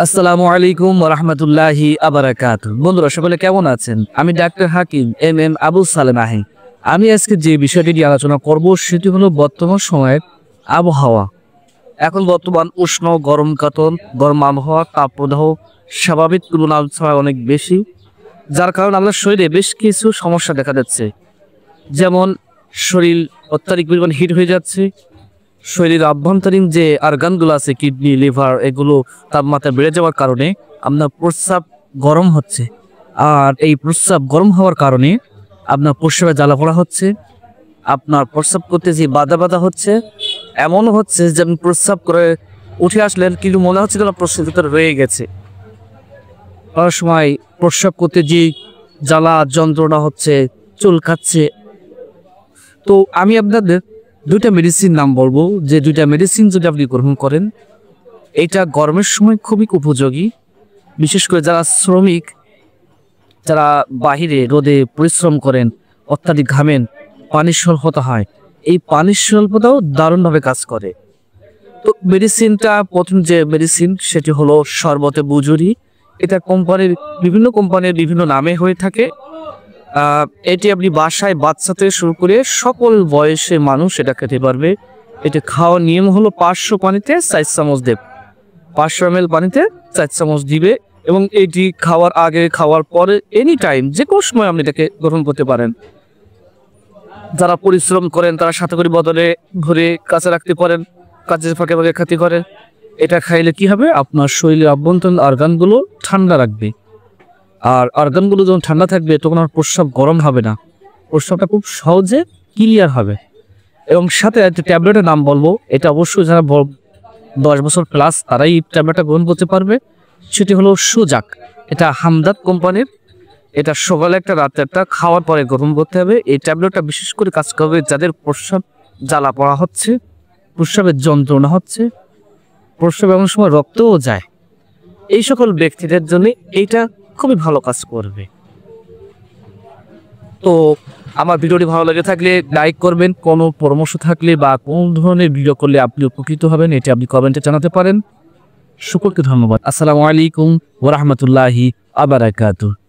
আসসালামু আলাইকুম ওয়া রাহমাতুল্লাহি ওয়া বারাকাতুহু। বন্ধুরা সকলে কেমন আছেন? আমি ডাক্তার হাকিম এম আবুল সালেম আহি। আমি আজকে যে বিষয়টি নিয়ে আলোচনা করব সেটি হলো বর্তমান সময়ের আবহাওয়া। এখন বর্তমান উষ্ণ গরম কাতল গরম আবহাওয়া তাপপ্রবাহ স্বাভাবিক তুলনায় অনেক বেশি, যার কারণে আমাদের শরীরে বেশ কিছু সমস্যা দেখা যাচ্ছে। যেমন শরীর অত্যাধিক পরিমাণ হিট হয়ে যাচ্ছে, শরীরের আভ্যন্তরীণ যে অর্গানগুলো আছে কিডনি লিভার এগুলো তাপমাত্রা বেড়ে যাওয়ার কারণে আপনার প্রস্রাব গরম হচ্ছে। আর এই প্রস্রাব গরম হওয়ার কারণে আপনার প্রস্রাবে জ্বালা পড়া হচ্ছে, আপনার প্রস্রাব করতে যে বাধা বাধা হচ্ছে। এমনও হচ্ছে যে আপনি প্রস্রাব করে উঠে আসলেন কিন্তু মনে হচ্ছে যেন প্রস্রাব ভিতরে রয়ে গেছে। অনেক সময় প্রস্রাব করতে যে জ্বালা যন্ত্রণা হচ্ছে, চুলকাচ্ছে। তো আমি আপনাদের দুইটা মেডিসিন নাম বলবো, যে দুইটা মেডিসিন যদি আপনি গ্রহণ করেন এটা গরমের সময় খুবই উপযোগী। বিশেষ করে যারা শ্রমিক, যারা বাহিরে রোদে পরিশ্রম করেন, অত্যাধিক ঘামেন, পানির স্বল্পতা হয়, এই পানির স্বল্পতাও দারুণভাবে কাজ করে। তো মেডিসিনটা প্রথম যে মেডিসিন সেটি হলো শরবতে বুজুরি। এটা বিভিন্ন কোম্পানির বিভিন্ন নামে হয়ে থাকে। এটি আপনি বাসায় বাচ্চা থেকে শুরু করে সকল বয়সে মানুষ এটা খেতে পারবে। এটা খাওয়ার নিয়ম হলো 500 পানিতে 4 চামচ দেব, 500 ml পানিতে 4 চামচ দিবে। এবং এটি খাওয়ার আগে খাওয়ার পরে এনি টাইম যে কোনো সময় আপনি এটাকে গ্রহণ করতে পারেন। যারা পরিশ্রম করেন তারা সাথে করে বদলে ঘরে কাছে রাখতে পারেন, কাজের ফাঁকে ফাঁকে খেতে পারেন। এটা খাইলে কি হবে, আপনার শরীরের আভ্যন্তরীণ অর্গানগুলো ঠান্ডা রাখবে। আর অর্গানগুলো যখন ঠান্ডা থাকবে তখন আর প্রস্রাব গরম হবে না, প্রস্রাবটা খুব সহজে ক্লিয়ার হবে। এবং সাথে একটা ট্যাবলেটের নাম বলবো, এটা অবশ্যই যারা 10 বছর প্লাস তারাই এই ট্যাবলেটটা গ্রহণ করতে পারবে। সেটি হলো সুজাক। এটা হামদাদ কোম্পানির। এটা সকালে একটা রাতে একটা খাওয়ার পরে গ্রহণ করতে হবে। এই ট্যাবলেটটা বিশেষ করে কাজ করবে যাদের প্রস্রাব জ্বালা পড়া হচ্ছে, প্রস্রাবের যন্ত্রণা হচ্ছে, প্রস্রাব এমন সময় রক্তও যায়, এই সকল ব্যক্তিদের জন্য এইটা খুবই ভালো কাজ করবে। তো আমার ভিডিওটি ভালো লেগে থাকলে লাইক করবেন, কোনো পরামর্শ থাকলে বা কোন ধরনের ভিডিও করলে আপনি উপকৃত হবেন এটি আপনি কমেন্টে জানাতে পারেন। সকলকে ধন্যবাদ। আসসালামু আলাইকুম ওয়া রাহমাতুল্লাহি ওয়া বারাকাতুহু।